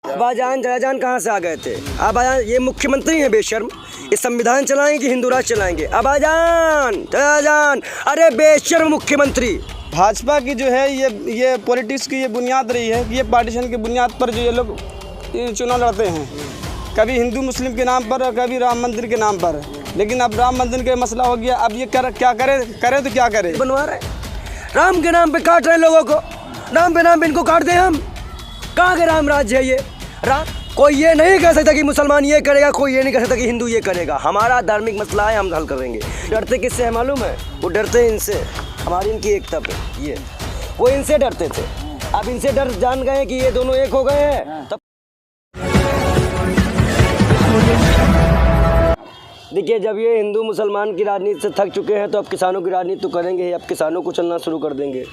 अब्बाजान जयाजान कहाँ से आ गए थे? अब्बाजान ये मुख्यमंत्री हैं बेशर्म, ये संविधान चलाएंगे कि हिंदू राज चलाएंगे? अब्बाजान जयाजान, अरे बेशर्म मुख्यमंत्री। भाजपा की जो है ये पॉलिटिक्स की ये बुनियाद रही है कि ये पार्टीशन की बुनियाद पर जो ये लोग चुनाव लड़ते हैं, कभी हिंदू मुस्लिम के नाम पर और कभी राम मंदिर के नाम पर। लेकिन अब राम मंदिर का मसला हो गया, अब ये क्या करे तो क्या करे? बनवा रहे राम के नाम पे, काट रहे लोगों को, राम पे नाम पे इनको काट दें हम। कहाँ के राम राज्य है ये? राम कोई ये नहीं कह सकता कि मुसलमान ये करेगा, कोई ये नहीं कह सकता कि हिंदू ये करेगा। हमारा धार्मिक मसला है, हम हल करेंगे। डरते किससे है मालूम है? वो डरते हैं इनसे, हमारी इनकी एकता पे। ये वो इनसे डरते थे, अब इनसे डर जान गए कि ये दोनों एक हो गए हैं। तब देखिए, जब ये हिंदू मुसलमान की राजनीति से थक चुके हैं तो अब किसानों की राजनीति तो करेंगे ही। अब किसानों को चलना शुरू कर देंगे,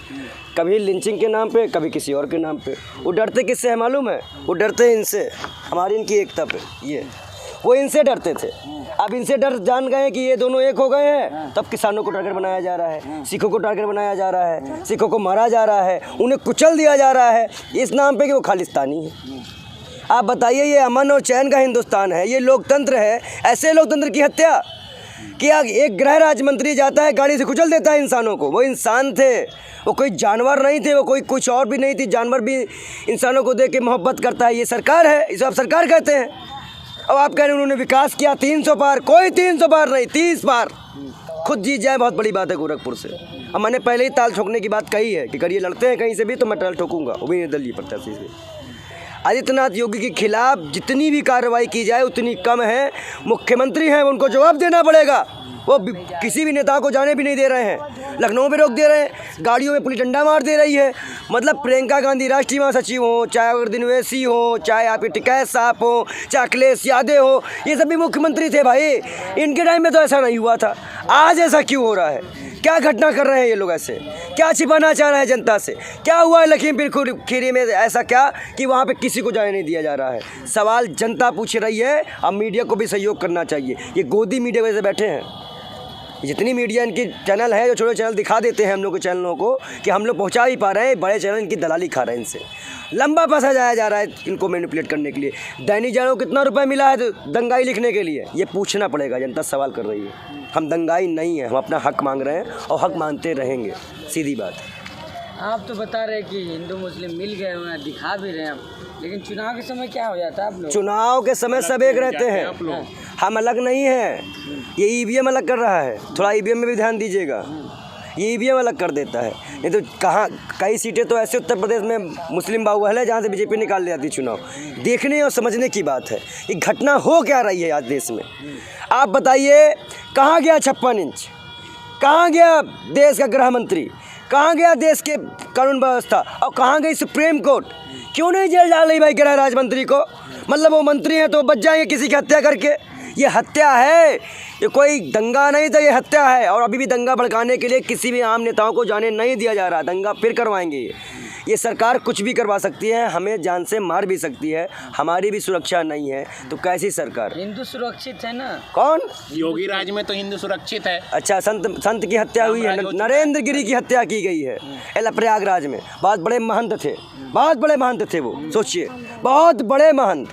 कभी लिंचिंग के नाम पे, कभी किसी और के नाम पे। वो डरते किससे है मालूम है? वो डरते हैं इनसे, हमारी इनकी एकता पे। ये वो इनसे डरते थे, अब इनसे डर जान गए कि ये दोनों एक हो गए हैं। तब किसानों को टारगेट बनाया जा रहा है, सिखों को टारगेट बनाया जा रहा है, सिखों को मारा जा रहा है, उन्हें कुचल दिया जा रहा है इस नाम पे कि वो खालिस्तानी है। आप बताइए, ये अमन और चैन का हिंदुस्तान है, ये लोकतंत्र है। ऐसे लोकतंत्र की हत्या किया। एक गृह राज्य मंत्री जाता है, गाड़ी से कुचल देता है इंसानों को। वो इंसान थे, वो कोई जानवर नहीं थे, वो कोई कुछ और भी नहीं थी। जानवर भी इंसानों को देख के मोहब्बत करता है। ये सरकार है, इसे आप सरकार कहते हैं। अब आप कह रहे हैं उन्होंने विकास किया 300 पार, कोई 300 पार नहीं, 30 पार। खुद जीत जाए बहुत बड़ी बात है गोरखपुर से। अब मैंने पहले ही ताल ठोकने की बात कही है कि अगर ये लड़ते हैं कहीं से भी तो मैं ताल ठोकूंगा, वो भी निर्दलीय प्रत्याशी से। आदित्यनाथ योगी के खिलाफ जितनी भी कार्रवाई की जाए उतनी कम है। मुख्यमंत्री हैं, उनको जवाब देना पड़ेगा। वो किसी भी नेता को जाने भी नहीं दे रहे हैं, लखनऊ में रोक दे रहे हैं, गाड़ियों में पुलिस डंडा मार दे रही है। मतलब प्रियंका गांधी राष्ट्रीय महासचिव हो, चाहे अग्रदिन वैसी हो, चाहे आपके टिकैत साहब हो, चाहे अखिलेश यादव हो, ये सभी मुख्यमंत्री थे भाई। इनके टाइम में तो ऐसा नहीं हुआ था। आज ऐसा क्यों हो रहा है? क्या घटना कर रहे हैं ये लोग? ऐसे क्या छिपाना चाह रहे हैं जनता से? क्या हुआ है लखीमपुर खीरी में ऐसा क्या कि वहाँ पे किसी को जाने नहीं दिया जा रहा है? सवाल जनता पूछ रही है। अब मीडिया को भी सहयोग करना चाहिए। ये गोदी मीडिया वजह से बैठे हैं, जितनी मीडिया इनकी चैनल है, जो छोटे चैनल दिखा देते हैं हम लोग के चैनलों को कि हम लोग पहुंचा ही पा रहे हैं, बड़े चैनल इनकी दलाली खा रहे हैं। इनसे लंबा पैसा जाया जा रहा है इनको मैनिपुलेट करने के लिए। दैनिक जागरण को कितना रुपए मिला है दंगाई लिखने के लिए? ये पूछना पड़ेगा। जनता सवाल कर रही है। हम दंगाई नहीं है, हम अपना हक मांग रहे हैं और हक मानते रहेंगे, सीधी बात है। आप तो बता रहे कि हिंदू मुस्लिम मिल गए, उन्हें दिखा भी रहे हैं, लेकिन चुनाव के समय क्या हो जाता है आप लोग? चुनाव के समय सब एक रहते हैं, हम अलग नहीं हैं। ये ईवीएम अलग कर रहा है, थोड़ा ईवीएम में भी ध्यान दीजिएगा। ये ईवीएम अलग कर देता है। नहीं तो कहाँ कई सीटें तो ऐसे उत्तर प्रदेश में मुस्लिम बाहुबल है जहाँ से बीजेपी निकाल ले जाती चुनाव। देखने और समझने की बात है ये घटना हो क्या रही है आज देश में। आप बताइए, कहाँ गया 56 इंच? कहाँ गया देश का गृह मंत्री? कहाँ गया देश के कानून व्यवस्था? और कहाँ गई सुप्रीम कोर्ट? क्यों नहीं जेल डाल रही भाई गृह राज्य मंत्री को? मतलब वो मंत्री हैं तो बच जाएंगे किसी की हत्या करके? ये हत्या है, ये कोई दंगा नहीं था, ये हत्या है। और अभी भी दंगा भड़काने के लिए किसी भी आम नेताओं को जाने नहीं दिया जा रहा। दंगा फिर करवाएंगे। ये सरकार कुछ भी करवा सकती है, हमें जान से मार भी सकती है। हमारी भी सुरक्षा नहीं है तो कैसी सरकार? हिंदू सुरक्षित है ना? कौन? योगी राज में तो हिंदू सुरक्षित है। अच्छा, संत की हत्या हुई है, नरेंद्र गिरी की हत्या की गई है प्रयागराज में। बहुत बड़े महंत थे, बहुत बड़े महंत थे वो, सोचिए, बहुत बड़े महंत।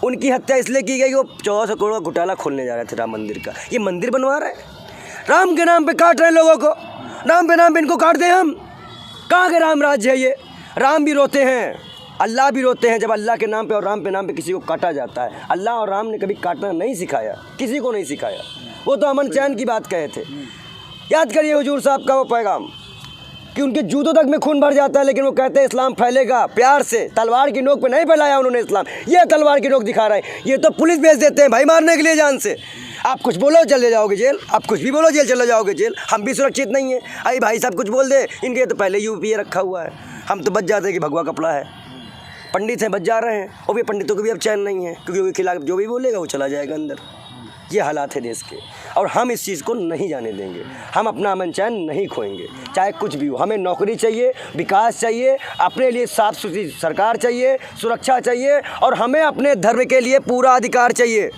उनकी हत्या इसलिए की गई वो 1400 करोड़ का घोटाला खोलने जा रहे थे राम मंदिर का। ये मंदिर बनवा रहे हैं, राम के नाम पे काट रहे हैं लोगों को। राम पे नाम पे इनको काट दें हम। कहाँ के राम राज्य है ये? राम भी रोते हैं, अल्लाह भी रोते हैं जब अल्लाह के नाम पे और राम पे नाम पे किसी को काटा जाता है। अल्लाह और राम ने कभी काटना नहीं सिखाया, किसी को नहीं सिखाया। वो तो अमन चैन की बात कहे थे। याद करिए हुजूर साहब का वो पैगाम कि उनके जूतों तक में खून भर जाता है, लेकिन वो कहते हैं इस्लाम फैलेगा प्यार से। तलवार की नोक पे नहीं फैलाया उन्होंने इस्लाम, ये तलवार की नोक दिखा रहे हैं। ये तो पुलिस भेज देते हैं भाई मारने के लिए जान से। आप कुछ बोलो चले जाओगे जेल, आप कुछ भी बोलो जेल चले जाओगे जेल। हम भी सुरक्षित नहीं है। अरे भाई साहब कुछ बोल दे, इनके तो पहले यूपीए रखा हुआ है। हम तो बच जाते हैं कि भगवा कपड़ा है। पंडित हैं बच जा रहे हैं, वो भी पंडितों को भी अब चैन नहीं है क्योंकि उनके खिलाफ जो भी बोलेगा वो चला जाएगा अंदर। ये हालात है देश के और हम इस चीज़ को नहीं जाने देंगे। हम अपना अमन चैन नहीं खोएंगे, चाहे कुछ भी हो। हमें नौकरी चाहिए, विकास चाहिए, अपने लिए साफ सुथरी सरकार चाहिए, सुरक्षा चाहिए और हमें अपने धर्म के लिए पूरा अधिकार चाहिए।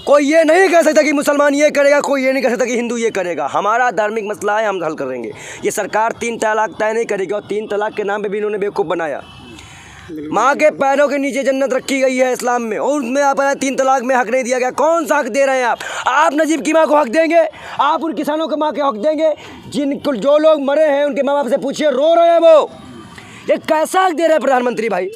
कोई ये नहीं कह सकता कि मुसलमान ये करेगा, कोई ये नहीं कह सकता कि हिंदू ये करेगा। हमारा धार्मिक मसला है, हम हल करेंगे। ये सरकार 3 तलाक तय नहीं करेगी और 3 तलाक के नाम पे भी इन्होंने बेवकूफ़ बनाया। माँ के पैरों के नीचे जन्नत रखी गई है इस्लाम में, और उसमें आप 3 तलाक में हक नहीं दिया गया। कौन सा हक दे रहे हैं आप नजीब की माँ को हक देंगे? आप उन किसानों के माँ के हक देंगे? जिनको जो लोग मरे हैं उनके माँ बाप से पूछिए, रो रहे हैं वो। ये कैसा हक दे रहे हैं प्रधानमंत्री भाई?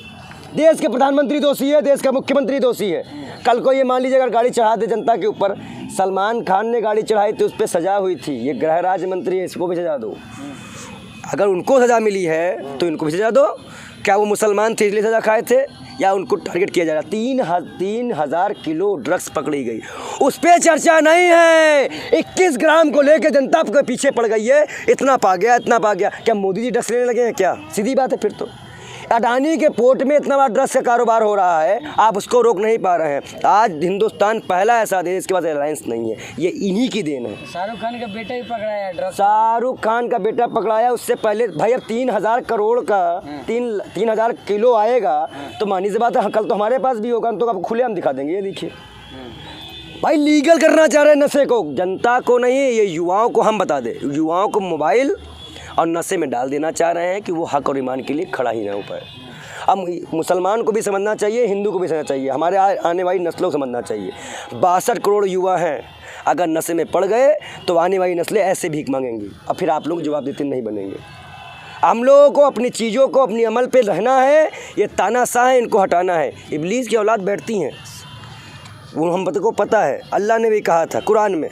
देश के प्रधानमंत्री दोषी है, देश का मुख्यमंत्री दोषी है। कल को ये मान लीजिए अगर गाड़ी चढ़ा दे जनता के ऊपर, सलमान खान ने गाड़ी चढ़ाई तो उस पर सज़ा हुई थी, ये गृह राज्य मंत्री है, इसको भी सज़ा दो। अगर उनको सज़ा मिली है तो इनको भी सज़ा दो। क्या वो मुसलमान थे इसलिए सज़ा खाए थे, या उनको टारगेट किया जा रहा? 3,000 किलो ड्रग्स पकड़ी गई, उस पर चर्चा नहीं है। 21 ग्राम को लेकर जनता के पीछे पड़ गई है, इतना पा गया इतना पा गया। क्या मोदी जी ड्रग्स लेने लगे हैं क्या? सीधी बात है। फिर तो अडानी के पोर्ट में इतना बड़ा ड्रग्स का कारोबार हो रहा है, आप उसको रोक नहीं पा रहे हैं। आज हिंदुस्तान पहला ऐसा देश जिसके पास एयरलाइंस नहीं है, ये इन्हीं की देन है। शाहरुख खान का बेटा ही पकड़ाया ड्रग्स। शाहरुख खान का बेटा पकड़ाया, उससे पहले भाई अब 3,000 करोड़ का 3,000 किलो आएगा तो मानी से बात है, कल तो हमारे पास भी होगा, हम तो आपको खुलेआम दिखा देंगे। ये देखिए भाई, लीगल करना चाह रहे हैं नशे को, जनता को नहीं, ये युवाओं को हम बता दें। युवाओं को मोबाइल और नशे में डाल देना चाह रहे हैं कि वो हक और ईमान के लिए खड़ा ही ना हो पाए। अब मुसलमान को भी समझना चाहिए, हिंदू को भी समझना चाहिए, हमारे आने वाली नस्लों को समझना चाहिए। 62 करोड़ युवा हैं, अगर नशे में पड़ गए तो आने वाली नस्लें ऐसे भीख मांगेंगी, और फिर आप लोग जवाब देते नहीं बनेंगे। हम लोगों को अपनी चीज़ों को, अपनी अमल पे रहना है। ये तानाशाह है, इनको हटाना है। इब्लीस की औलाद बैठती हैं, वो हम को पता है। अल्लाह ने भी कहा था कुरान में,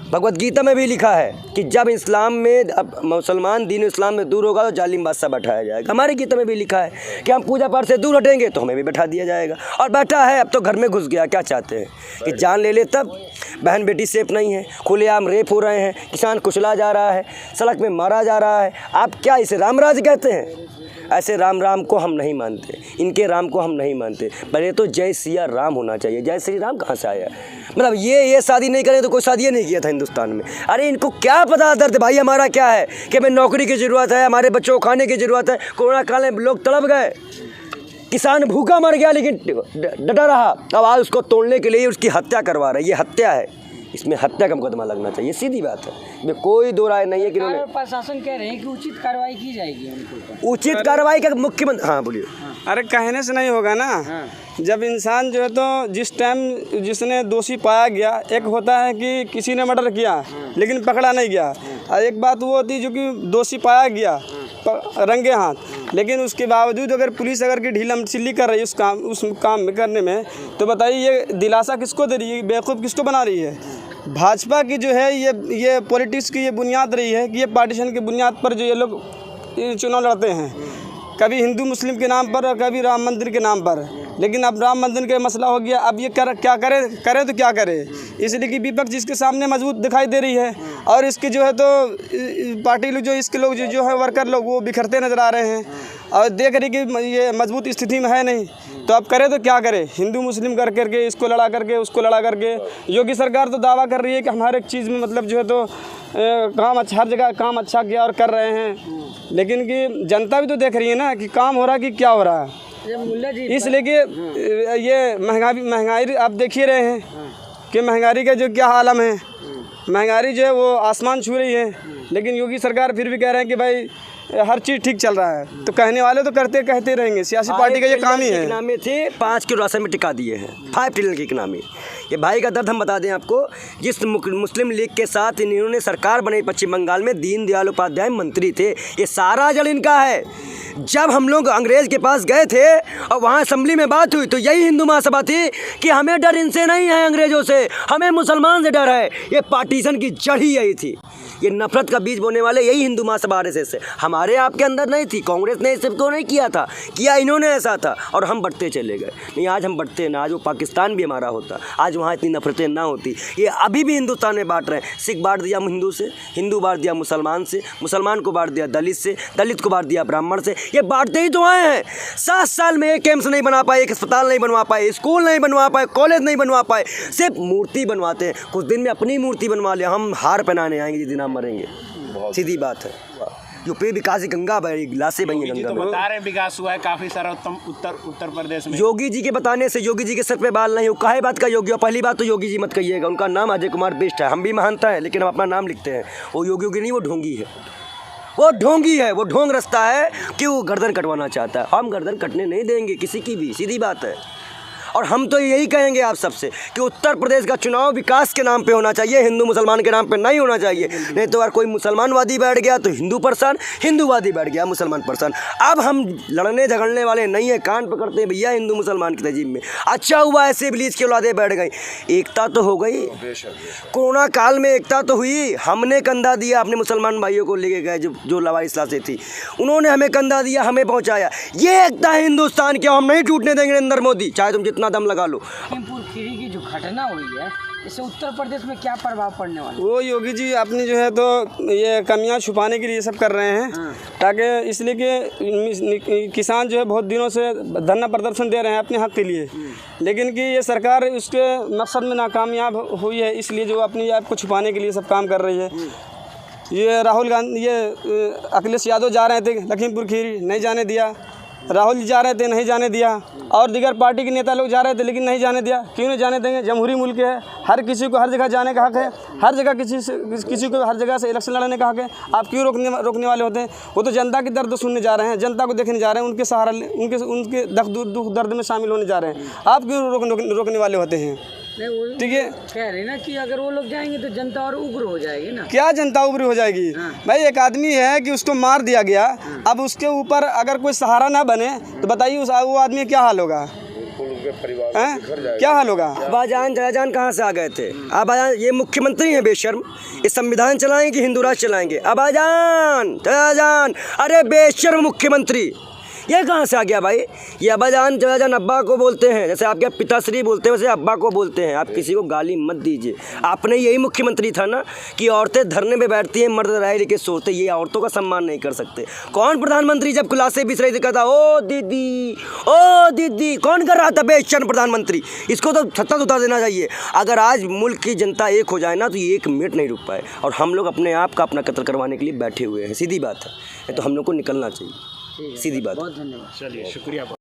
भगवत गीता में भी लिखा है कि जब इस्लाम में, अब मुसलमान दीन इस्लाम में दूर होगा तो जालिम बादशाह बैठाया जाएगा। हमारे गीता में भी लिखा है कि हम पूजा पाठ से दूर हटेंगे तो हमें भी बैठा दिया जाएगा, और बैठा है। अब तो घर में घुस गया। क्या चाहते हैं कि जान ले ले? तब बहन बेटी सेफ नहीं है, खुलेआम रेप हो रहे हैं, किसान कुचला जा रहा है, सड़क में मारा जा रहा है। आप क्या इसे राम राज कहते हैं? ऐसे राम को हम नहीं मानते, इनके राम को हम नहीं मानते। पहले तो जय सिया राम होना चाहिए। जय श्री राम कहाँ से आया? मतलब ये शादी नहीं करें तो कोई शादी नहीं किया था हिंदुस्तान में। अरे इनको क्या पता दर्द भाई हमारा क्या है, कि हमें नौकरी की ज़रूरत है, हमारे बच्चों को खाने की ज़रूरत है। कोरोना काल में लोग तड़प गए, किसान भूखा मर गया लेकिन डटा रहा। अब आज उसको तोड़ने के लिए उसकी हत्या करवा रहे हैं। ये हत्या है, इसमें हत्या का मुकदमा लगना चाहिए, सीधी बात है। इसमें कोई दो राय नहीं है कि प्रशासन कह रहे हैं कि उचित कार्रवाई की जाएगी उनको। उचित कार्रवाई का मुख्यमंत्री, हाँ बोलिए। अरे कहने से नहीं होगा ना। जब इंसान जो है तो जिस टाइम जिसने दोषी पाया गया, एक होता है कि किसी ने मर्डर किया लेकिन पकड़ा नहीं गया, और एक बात वो होती है जो कि दोषी पाया गया रंगे हाथ, लेकिन उसके बावजूद अगर पुलिस अगर की ढीलम छिल्ली कर रही है उस काम में करने में, तो बताइए ये दिलासा किसको दे रही है, बेवकूफ़ किसको बना रही है? भाजपा की जो है ये पॉलिटिक्स की ये बुनियाद रही है कि ये पार्टीशन की बुनियाद पर जो ये लोग चुनाव लड़ते हैं, कभी हिंदू मुस्लिम के नाम पर और कभी राम मंदिर के नाम पर। लेकिन अब राम मंदिर का मसला हो गया, अब ये क्या करे तो क्या करे? इसलिए कि विपक्ष जिसके सामने मजबूत दिखाई दे रही है, और इसके जो है तो पार्टी लोग इसके लोग जो है वर्कर लोग वो बिखरते नज़र आ रहे हैं, और देख रही कि ये मजबूत स्थिति में है नहीं, तो अब करे तो क्या करे? हिंदू मुस्लिम कर करके, इसको लड़ा करके, उसको लड़ा करके। योगी सरकार तो दावा कर रही है कि हम हर एक चीज़ में मतलब जो है तो काम अच्छा, हर जगह काम अच्छा किया और कर रहे हैं, लेकिन कि जनता भी तो देख रही है ना कि काम हो रहा है कि क्या हो रहा है। इसलिए कि ये महंगाई आप देख ही रहे हैं कि महंगाई का जो क्या आलम है। महंगाई जो है वो आसमान छू रही है, लेकिन योगी सरकार फिर भी कह रहे हैं कि भाई हर चीज़ ठीक चल रहा है। तो कहने वाले तो कहते रहेंगे, सियासी पार्टी का ये काम ही है। इकनॉमी थे 5 किलो राशन में टिका दिए हैं, 5 ट्रिलियन की इकनॉमी। ये भाई का दर्द हम बता दें आपको, जिस मुस्लिम लीग के साथ इन्होंने सरकार बनाई पश्चिम बंगाल में, दीनदयाल उपाध्याय मंत्री थे, ये सारा जड़ इनका है। जब हम लोग अंग्रेज़ के पास गए थे और वहाँ असेंबली में बात हुई तो यही हिंदू महासभा थी कि हमें डर इनसे नहीं है, अंग्रेज़ों से, हमें मुसलमान से डर है। ये पार्टीशन की जड़ ही यही थी, ये नफरत का बीज बोने वाले यही हिंदू महासभा RSS से। हमारे आपके अंदर नहीं थी, कांग्रेस ने इसे तो नहीं किया था, किया इन्होंने ऐसा था, और हम बढ़ते चले गए। नहीं आज हम बढ़ते ना, आज वो पाकिस्तान भी हमारा होता, आज वहाँ इतनी नफरतें ना होती। ये अभी भी हिंदुस्तान में बांट रहे हैं। सिख बांट दिया हिंदू से, हिंदू बांट दिया मुसलमान से, मुसलमान को बांट दिया दलित से, दलित को बांट दिया ब्राह्मण से। ये बांटते ही तो आए हैं। 7 साल में एक एम्स नहीं बना पाए, एक अस्पताल नहीं बनवा पाए, स्कूल नहीं बनवा पाए, कॉलेज नहीं बनवा पाए, सिर्फ मूर्ति बनवाते हैं। कुछ दिन में अपनी मूर्ति बनवा लिया, हम हार पहनाने आएंगे जिस दिन हम मरेंगे, सीधी बात है। यूपी विकास गंगा बही, गिलासें बही गंगा में। बता रहे विकास हुआ है काफी सारा उत्तर प्रदेश में। योगी जी के बताने से, योगी जी के सर पे बाल नहीं हो, काहे बात का योगी हो? पहली बात तो योगी जी मत कहिएगा, उनका नाम अजय कुमार बिष्ट है, हम भी मानता है, लेकिन हम अपना नाम लिखते हैं। वो योगी नहीं, वो ढोंगी है, वो ढोंगी है, वो ढोंग रास्ता है कि वो गर्दन कटवाना चाहता है। हम गर्दन कटने नहीं देंगे किसी की भी, सीधी बात है। और हम तो यही कहेंगे आप सबसे कि उत्तर प्रदेश का चुनाव विकास के नाम पे होना चाहिए, हिंदू मुसलमान के नाम पे नहीं होना चाहिए। नहीं तो अगर कोई मुसलमानवादी बैठ गया तो हिंदू परेशान, हिंदूवादी बैठ गया मुसलमान परेशान। अब हम लड़ने झगड़ने वाले नहीं है, कान पकड़ते हैं भैया हिंदू मुसलमान की तहजीब में। अच्छा हुआ ऐसे इब्लीस की औलादें बैठ गई, एकता तो हो गई। कोरोना काल में एकता तो हुई, हमने कंधा दिया अपने मुसलमान भाइयों को लेके गए जो लवारिस लाशें थी, उन्होंने हमें कंधा दिया, हमें पहुँचाया। ये एकता है हिंदुस्तान की, हम नहीं टूटने देंगे नरेंद्र मोदी, चाहे तुम जितना दम लगा लो। लखीमपुर खीरी की जो घटना हुई है इससे उत्तर प्रदेश में क्या प्रभाव पड़ने वाला है? वो योगी जी अपनी जो है तो ये कमियां छुपाने के लिए सब कर रहे हैं, ताकि इसलिए कि किसान जो है बहुत दिनों से धरना प्रदर्शन दे रहे हैं अपने हक के लिए, लेकिन कि ये सरकार उसके मकसद में नाकामयाब हुई है, इसलिए जो अपनी आप को छुपाने के लिए सब काम कर रही है। ये राहुल गांधी, ये अखिलेश यादव जा रहे थे लखीमपुर खीरी, नहीं जाने दिया। राहुल जी जा रहे थे, नहीं जाने दिया। और दीगर पार्टी के नेता लोग जा रहे थे लेकिन नहीं जाने दिया। क्यों नहीं जाने देंगे? जमहूरी मुल्क है, हर किसी को हर जगह जाने का हक है, हर जगह किसी को हर जगह से इलेक्शन लड़ने का हक है। आप क्यों रोकने वाले होते हैं? वो तो जनता की दर्द सुनने जा रहे हैं, जनता को देखने जा रहे हैं, उनके सहारा उनके दुख दर्द में शामिल होने जा रहे हैं। आप क्यों रोकने वाले होते हैं? नहीं, वो ठीक है, कह रहे ना कि अगर वो लोग जाएंगे तो जनता और उग्र हो जाएगी ना। क्या जनता उग्र हो जाएगी? भाई एक आदमी है कि उसको मार दिया गया, अब उसके ऊपर अगर कोई सहारा ना बने तो बताइए वो आदमी क्या हाल होगा? क्या हाल होगा? अब्बाजान जयाजान कहाँ से आ गए थे? अब्बाजान ये मुख्यमंत्री हैं बेशर्म, ये संविधान चलाएंगे कि हिंदू राज चलाएंगे? अब्बाजान जयाजान, अरे बेशर्म मुख्यमंत्री, ये कहाँ से आ गया भाई? ये अब्बाजान जयाजान अब्बा को बोलते हैं, जैसे आपके पिताश्री बोलते हैं वैसे अब्बा को बोलते हैं। आप किसी को गाली मत दीजिए। आपने यही मुख्यमंत्री था ना कि औरतें धरने पे बैठती हैं, मर्द राय लेके सोते, ये औरतों का सम्मान नहीं कर सकते। कौन प्रधानमंत्री जब क्लासें बिछ रही थी कहता ओ दीदी, कौन कर रहा था? बेशर्म प्रधानमंत्री, इसको तो छत्ता उतार देना चाहिए। अगर आज मुल्क की जनता एक हो जाए ना तो ये 1 मिनट नहीं रुक पाए, और हम लोग अपने आप का अपना कत्ल करवाने के लिए बैठे हुए हैं, सीधी बात है। तो हम लोग को निकलना चाहिए, सीधी बात। बहुत धन्यवाद। चलिए शुक्रिया।